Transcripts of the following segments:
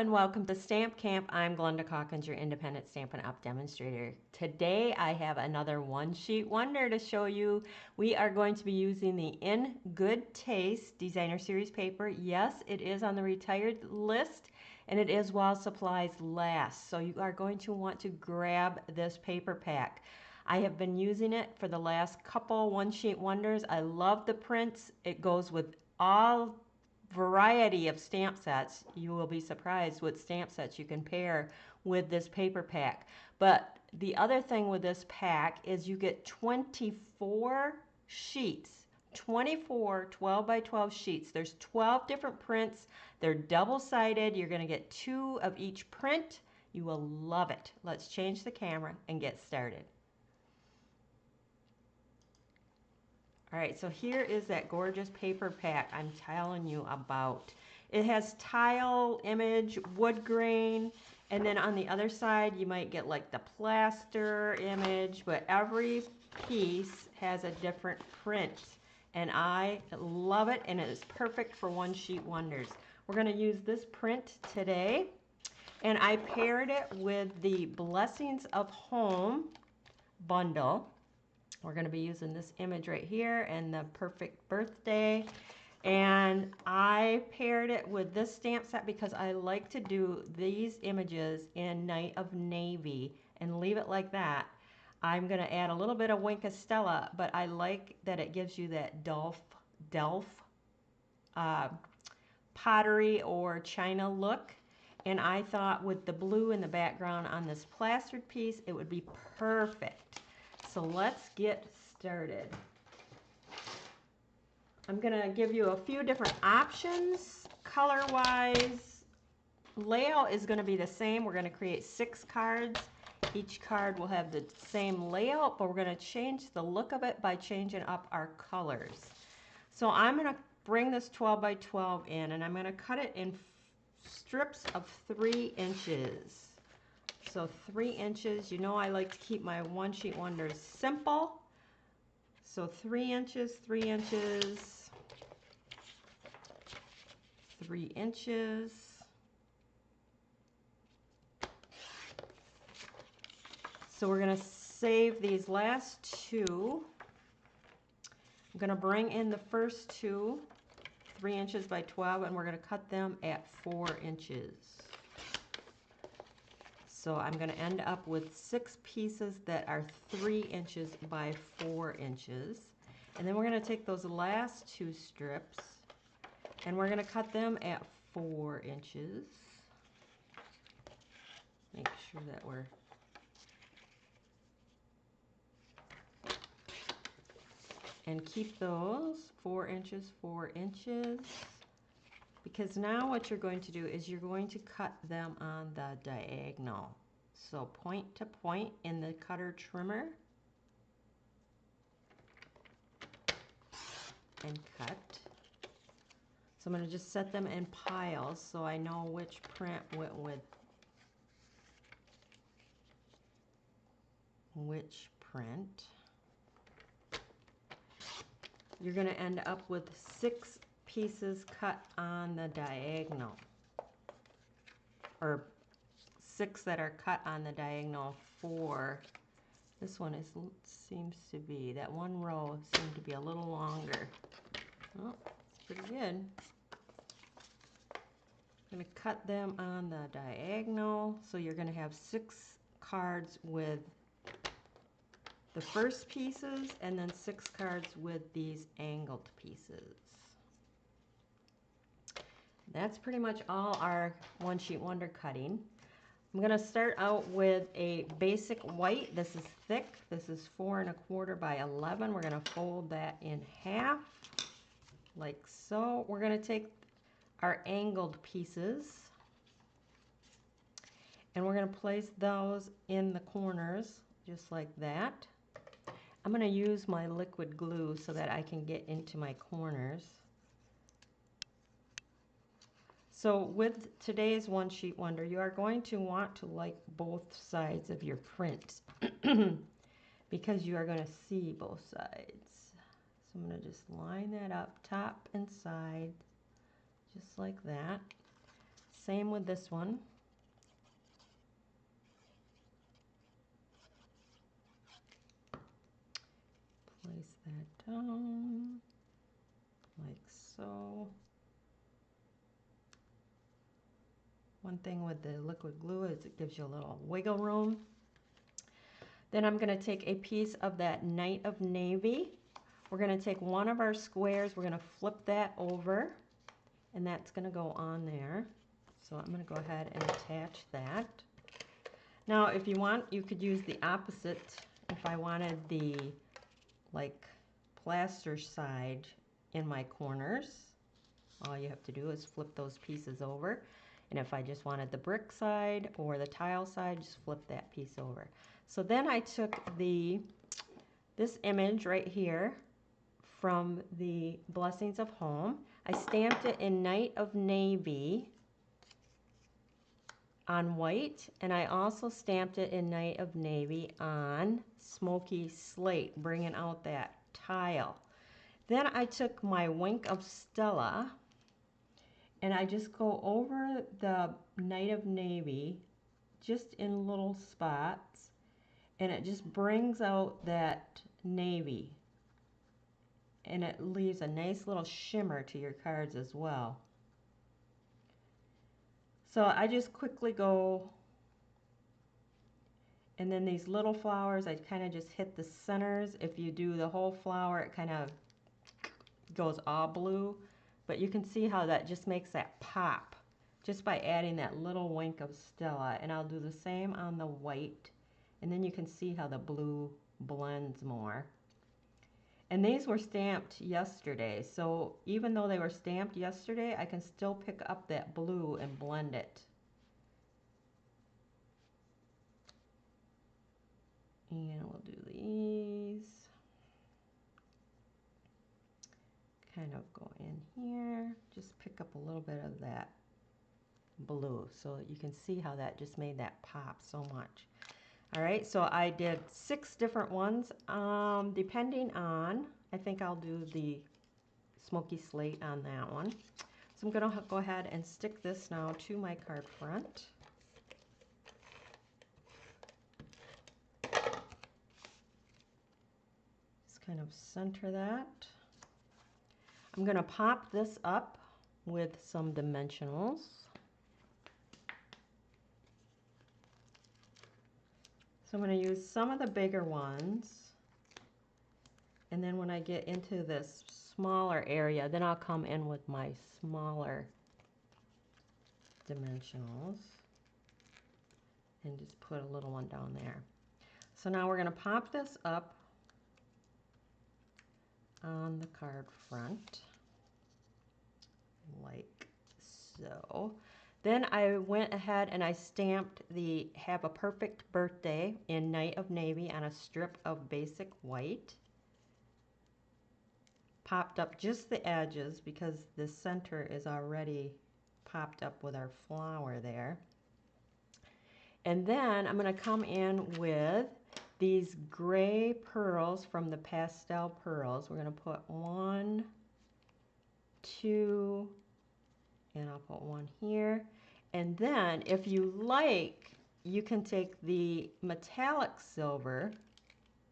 and welcome to Stamp Camp. I'm Glenda Calkins, your independent Stampin' Up! Demonstrator. Today I have another one-sheet wonder to show you. We are going to be using the In Good Taste Designer Series paper. Yes, it is on the retired list and it is while supplies last. So you are going to want to grab this paper pack. I have been using it for the last couple one-sheet wonders. I love the prints. It goes with all variety of stamp sets. You will be surprised what stamp sets you can pair with this paper pack. But the other thing with this pack is you get 24 sheets, 24 12 by 12 sheets. There's 12 different prints. They're double-sided. You're going to get 2 of each print. You will love it. Let's change the camera and get started. All right, so here is that gorgeous paper pack I'm telling you about. It has tile image, wood grain, and then on the other side you might get like the plaster image, but every piece has a different print. And I love it, and it is perfect for one-sheet wonders. We're going to use this print today, and I paired it with the Blessings of Home bundle. We're going to be using this image right here and the Perfect Birthday. And I paired it with this stamp set because I like to do these images in Night of Navy and leave it like that. I'm going to add a little bit of Wink of Stella, but I like that it gives you that Delft pottery or china look. And I thought with the blue in the background on this plastered piece, it would be perfect. So let's get started. I'm going to give you a few different options color-wise. Layout is going to be the same. We're going to create 6 cards. Each card will have the same layout, but we're going to change the look of it by changing up our colors. So I'm going to bring this 12 by 12 in, and I'm going to cut it in strips of 3 inches. So 3 inches. You know I like to keep my one-sheet wonders simple. So 3 inches, 3 inches, 3 inches. So we're going to save these last 2. I'm going to bring in the first 2, 3 inches by 12, and we're going to cut them at 4 inches. So I'm going to end up with 6 pieces that are 3 inches by 4 inches. And then we're going to take those last 2 strips and we're going to cut them at 4 inches. Make sure that we're... And keep those 4 inches, 4 inches. Because now what you're going to do is you're going to cut them on the diagonal. So point to point in the cutter trimmer. And cut. So I'm going to just set them in piles so I know which print went with which print. You're going to end up with 6 pieces cut on the diagonal, or 6 that are cut on the diagonal. 4. This one seems to be, that one row seemed to be a little longer. Oh, it's pretty good. I'm going to cut them on the diagonal. So you're going to have 6 cards with the first pieces and then 6 cards with these angled pieces. That's pretty much all our one-sheet wonder cutting. I'm going to start out with a basic white. This is thick. This is 4 1/4 by 11. We're going to fold that in half like so. We're going to take our angled pieces and we're going to place those in the corners just like that. I'm going to use my liquid glue so that I can get into my corners. So with today's one-sheet wonder, you are going to want to like both sides of your print because you are going to see both sides. So I'm going to just line that up top and side just like that. Same with this one. Place that down like so. One thing with the liquid glue is it gives you a little wiggle room. Then I'm going to take a piece of that Night of Navy. We're going to take one of our squares, we're going to flip that over, and that's going to go on there. So I'm going to go ahead and attach that. Now if you want, you could use the opposite. If I wanted the like plaster side in my corners, all you have to do is flip those pieces over. And if I just wanted the brick side or the tile side, just flip that piece over. So then I took this image right here from the Blessings of Home. I stamped it in Night of Navy on white, and I also stamped it in Night of Navy on Smoky Slate, bringing out that tile. Then I took my Wink of Stella, and I just go over the Night of Navy just in little spots, and it just brings out that navy, and it leaves a nice little shimmer to your cards as well. So I just quickly go, and then these little flowers, I kind of just hit the centers. If you do the whole flower, it kind of goes all blue, but you can see how that just makes that pop just by adding that little Wink of Stella. And I'll do the same on the white, and then you can see how the blue blends more. And these were stamped yesterday, so even though they were stamped yesterday, I can still pick up that blue and blend it. And we'll do these. Kind of go in here, just pick up a little bit of that blue so you can see how that just made that pop so much. All right, so I did 6 different ones. Depending on, I think I'll do the Smoky Slate on that one. So I'm gonna go ahead and stick this now to my card front. Just kind of center that. I'm gonna pop this up with some dimensionals. So I'm going to use some of the bigger ones, and then when I get into this smaller area, then I'll come in with my smaller dimensionals and just put a little one down there. So now we're going to pop this up on the card front like so. Then I went ahead and I stamped the Have a Perfect Birthday in Night of Navy on a strip of basic white. Popped up just the edges because the center is already popped up with our flower there. And then I'm going to come in with these gray pearls from the Pastel Pearls. We're going to put 1, 2, and I'll put 1 here. And then if you like, you can take the metallic silver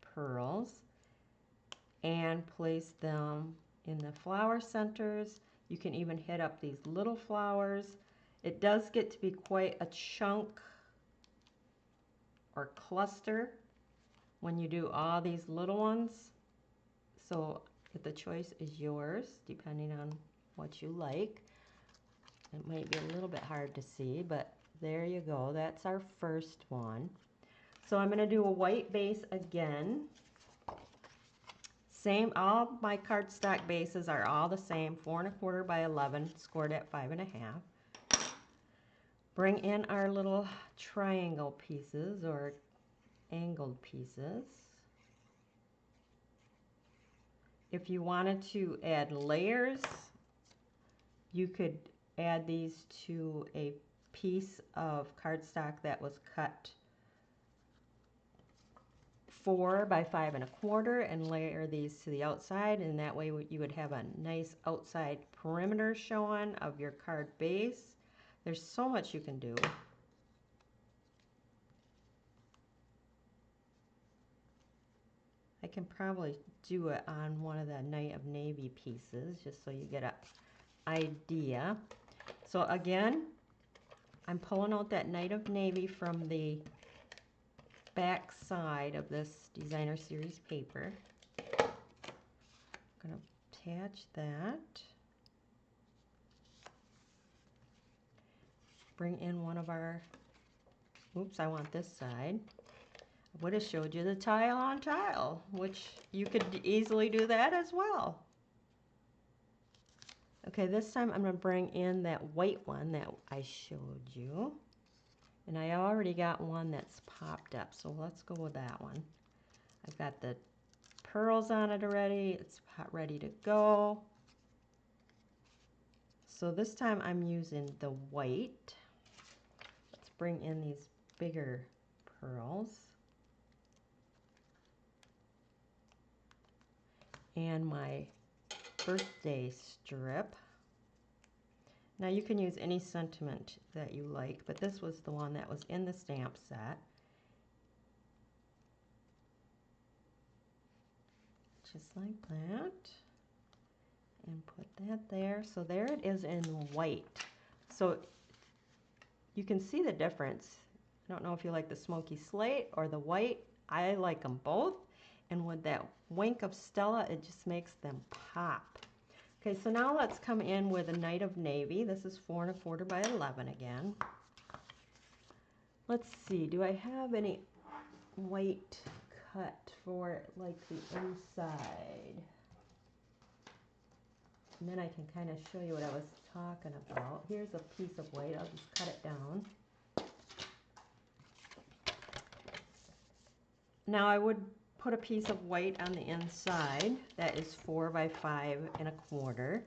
pearls and place them in the flower centers. You can even hit up these little flowers. It does get to be quite a chunk or cluster when you do all these little ones. So the choice is yours depending on what you like. It might be a little bit hard to see, but there you go. That's our first one. So I'm going to do a white base again. Same, all my cardstock bases are all the same, 4 1/4 by 11, scored at 5 1/2. Bring in our little triangle pieces or angled pieces. If you wanted to add layers, you could add these to a piece of cardstock that was cut 4 by 5 1/4 and layer these to the outside, and that way you would have a nice outside perimeter showing of your card base. There's so much you can do. I can probably do it on one of the Night of Navy pieces just so you get an idea. So again, I'm pulling out that Night of Navy from the back side of this designer series paper. I'm going to attach that. Bring in one of our, oops, I want this side. I would have showed you the tile on tile, which you could easily do that as well. Okay, this time I'm going to bring in that white one that I showed you. And I already got one that's popped up, so let's go with that one. I've got the pearls on it already. It's ready to go. So this time I'm using the white. Let's bring in these bigger pearls. And my birthday strip. Now you can use any sentiment that you like, but this was the one that was in the stamp set. Just like that. And put that there. So there it is in white. So you can see the difference. I don't know if you like the smoky slate or the white. I like them both. And with that wink of Stella, it just makes them pop. Okay, so now let's come in with a Night of Navy. This is 4 1/4 by 11 again. Let's see, do I have any white cut for like the inside? And then I can kind of show you what I was talking about. Here's a piece of white. I'll just cut it down. Now I would put a piece of white on the inside. That is 4 by 5 1/4.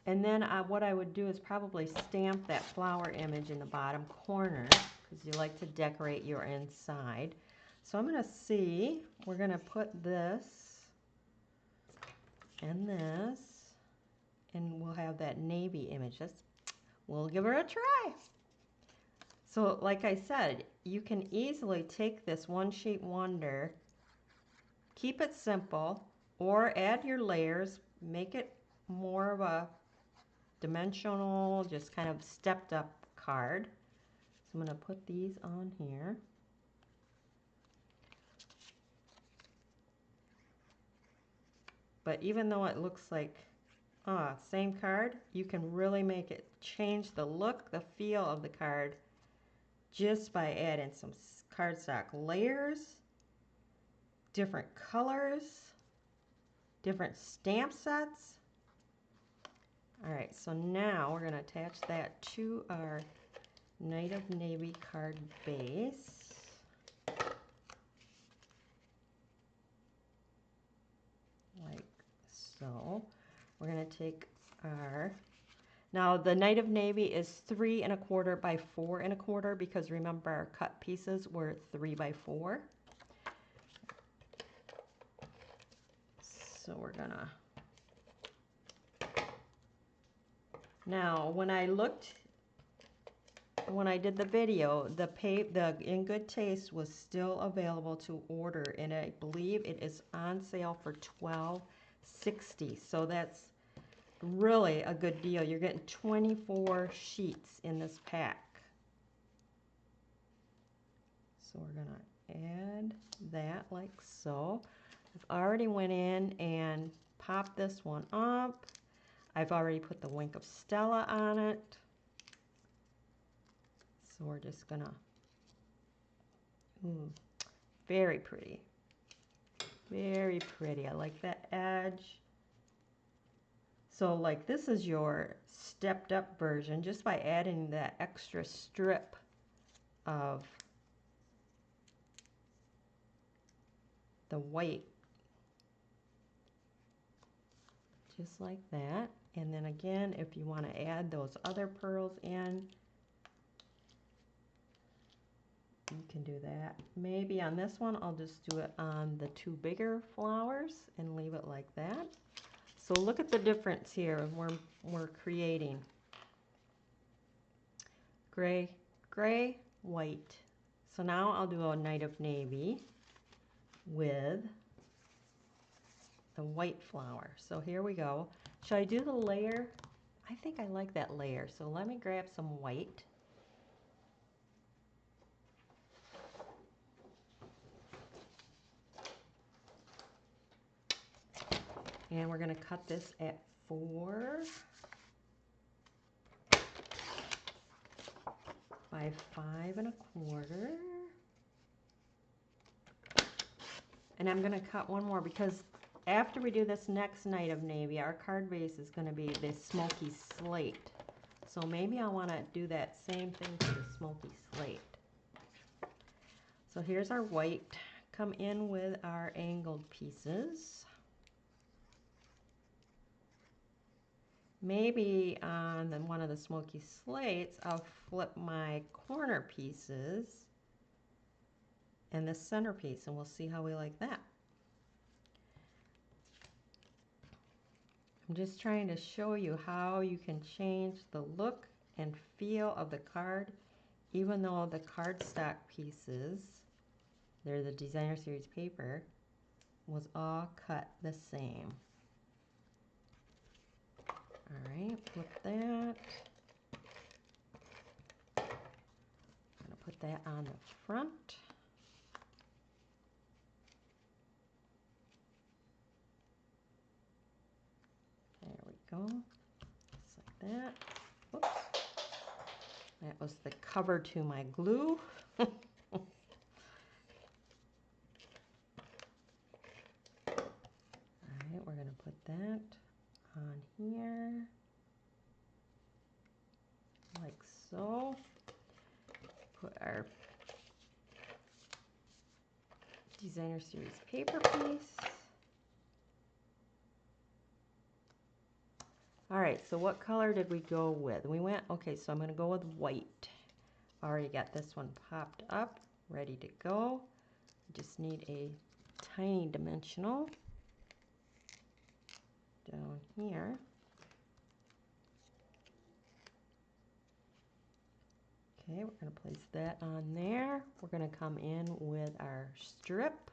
And then what I would do is probably stamp that flower image in the bottom corner because you like to decorate your inside. So I'm going to see, we're going to put this and this, and we'll have that navy image. We'll give her a try. So like I said, you can easily take this One Sheet Wonder, keep it simple, or add your layers, make it more of a dimensional, just kind of stepped up card. So I'm going to put these on here. But even though it looks like same card, you can really make it change the look, the feel of the card just by adding some cardstock layers, different colors, different stamp sets. All right, so now we're going to attach that to our Night of Navy card base. Like so. We're going to take our, now the Night of Navy is 3 1/4 by 4 1/4 because remember our cut pieces were 3 by 4. So we're gonna, now when I did the video, the In Good Taste was still available to order, and I believe it is on sale for $12.60. So that's really a good deal. You're getting 24 sheets in this pack. So we're gonna add that like so. I've already went in and popped this one up. I've already put the Wink of Stella on it. So we're just gonna, very pretty. Very pretty. I like that edge. So like this is your stepped up version just by adding that extra strip of the white. Just like that. And then again, if you want to add those other pearls in, you can do that. Maybe on this one, I'll just do it on the 2 bigger flowers and leave it like that. So look at the difference here. We're creating gray, gray, white. So now I'll do a night of navy with the white flower. So here we go. Should I do the layer? I think I like that layer. So let me grab some white. And we're going to cut this at 4 by 5 1/4. And I'm going to cut one more because after we do this next night of navy, our card base is going to be this smoky slate. So maybe I want to do that same thing to the smoky slate. So here's our white. Come in with our angled pieces. Maybe on one of the smoky slates, I'll flip my corner pieces and the center piece, and we'll see how we like that. I'm just trying to show you how you can change the look and feel of the card, even though the cardstock pieces, they're the designer series paper, was all cut the same. All right, flip that. I'm going to put that on the front. There we go, just like that. Whoops. That was the cover to my glue. All right, we're going to put that on here, like so. Put our designer series paper piece. All right, so what color did we go with? We went, okay, so I'm going to go with white. Already got this one popped up, ready to go. Just need a tiny dimensional down here. Okay, we're going to place that on there. We're going to come in with our strip.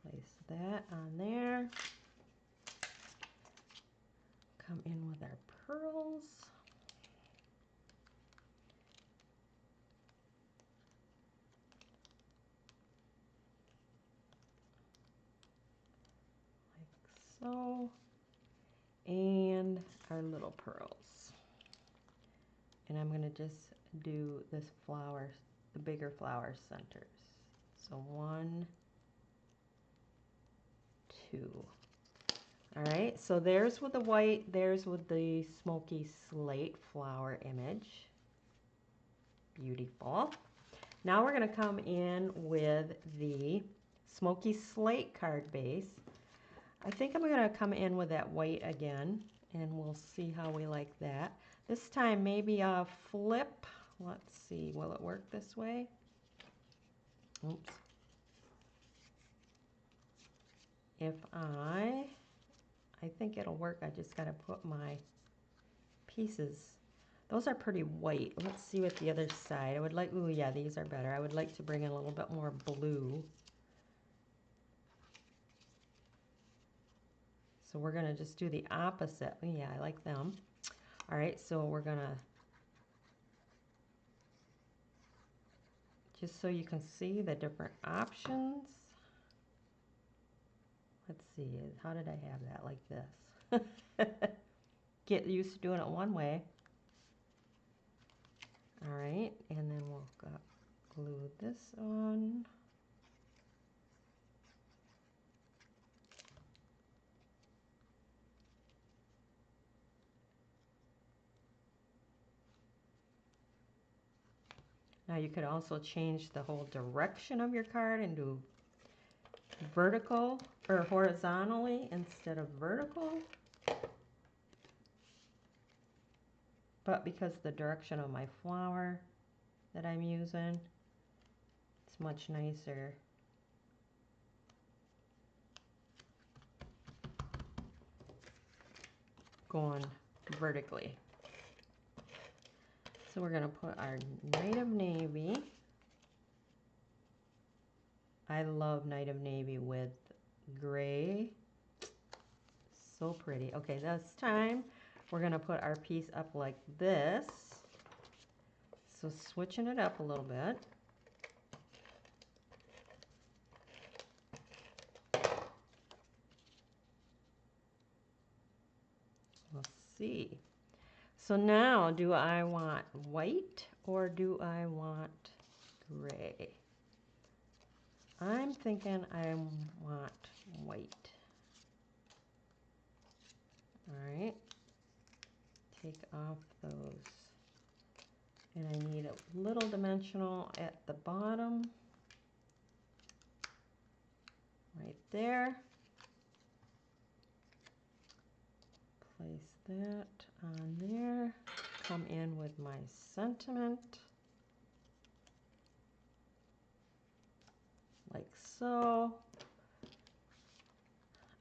Place that on there. Come in with our pearls. Like so. And our little pearls. And I'm going to just do this flower, the bigger flower centers. So 1, 2. All right, so there's with the white, there's with the smoky slate flower image. Beautiful. Now we're going to come in with the smoky slate card base. I think I'm going to come in with that white again, and we'll see how we like that. This time maybe a flip. Let's see, will it work this way? Oops. If I think it'll work. I just got to put my pieces. Those are pretty white. Let's see what the other side. I would like, ooh, yeah, these are better. I would like to bring in a little bit more blue. So we're going to just do the opposite. Yeah, I like them. All right, so we're going to, just so you can see the different options. Let's see, how did I have that like this? Get used to doing it one way. All right, and then we'll glue this on. Now you could also change the whole direction of your card and do vertical or horizontally instead of vertical. But because the direction of my flower that I'm using, it's much nicer. going vertically. So we're going to put our Night of Navy. I love Night of Navy with gray. So pretty. Okay, this time we're going to put our piece up like this. So switching it up a little bit. Let's see. So now, do I want white or do I want gray? I'm thinking I want white. All right. Take off those. And I need a little dimensional at the bottom. Right there. Place that on there. Come in with my sentiment. Like so.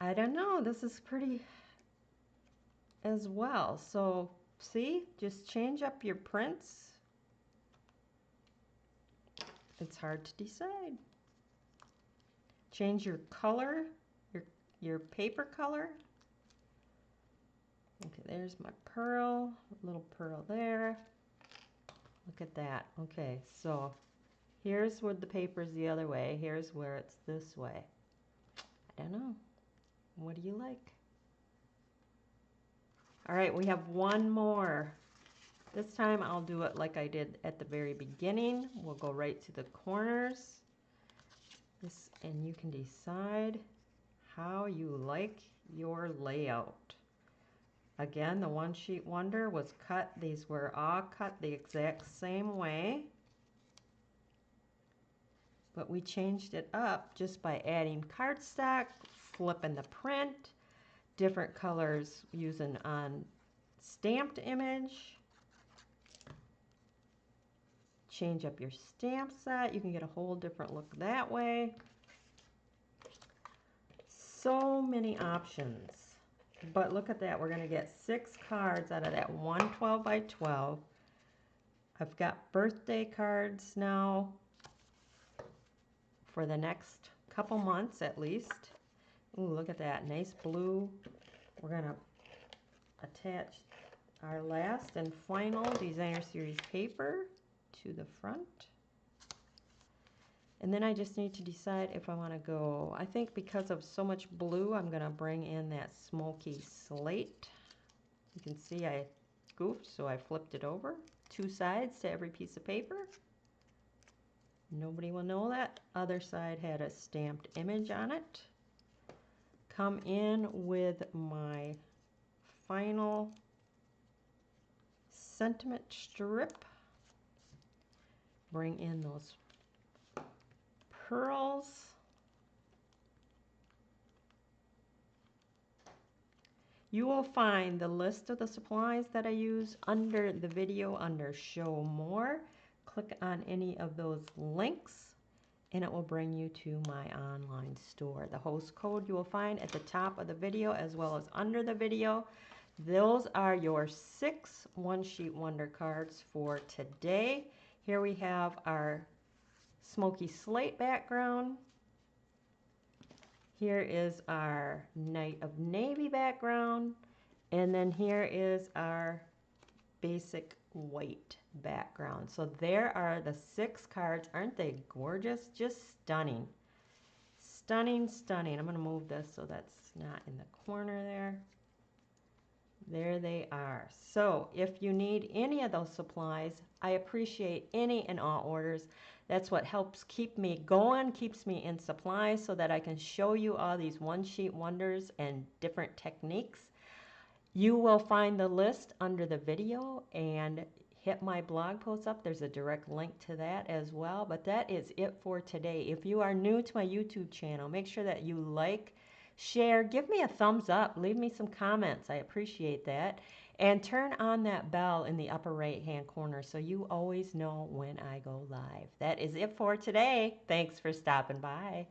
I don't know, this is pretty as well. So see, just change up your prints. It's hard to decide. Change your color, your paper color. Okay, there's my pearl, little pearl there. Look at that. Okay, so here's where the paper's the other way. Here's where it's this way. I don't know. What do you like? All right, we have one more. This time I'll do it like I did at the very beginning. We'll go right to the corners. This, and you can decide how you like your layout. Again, the One Sheet Wonder was cut. These were all cut the exact same way. But we changed it up just by adding cardstock, flipping the print, different colors using on stamped image. Change up your stamp set. You can get a whole different look that way. So many options. But look at that. We're going to get 6 cards out of that 112 by 12. I've got birthday cards now for the next couple months at least. Ooh, look at that. Nice blue. We're going to attach our last and final Designer Series paper to the front. And then I just need to decide if I want to go, I think because of so much blue, I'm going to bring in that smoky slate. You can see I goofed, so I flipped it over. 2 sides to every piece of paper. Nobody will know that. Other side had a stamped image on it. Come in with my final sentiment strip. Bring in those pearls. You will find the list of the supplies that I use under the video under Show More. Click on any of those links and it will bring you to my online store. The host code you will find at the top of the video as well as under the video. Those are your 6 One Sheet Wonder cards for today. Here we have our smoky slate background. Here is our Night of Navy background. And then here is our basic white background. So there are the 6 cards. Aren't they gorgeous? Just stunning. Stunning, stunning. I'm going to move this so that's not in the corner there. There they are. So if you need any of those supplies, I appreciate any and all orders. That's what helps keep me going, keeps me in supply so that I can show you all these One Sheet Wonders and different techniques. You will find the list under the video and hit my blog post up. There's a direct link to that as well. But that is it for today. If you are new to my YouTube channel, make sure that you like, share, give me a thumbs up, leave me some comments. I appreciate that. And turn on that bell in the upper right-hand corner so you always know when I go live. That is it for today. Thanks for stopping by.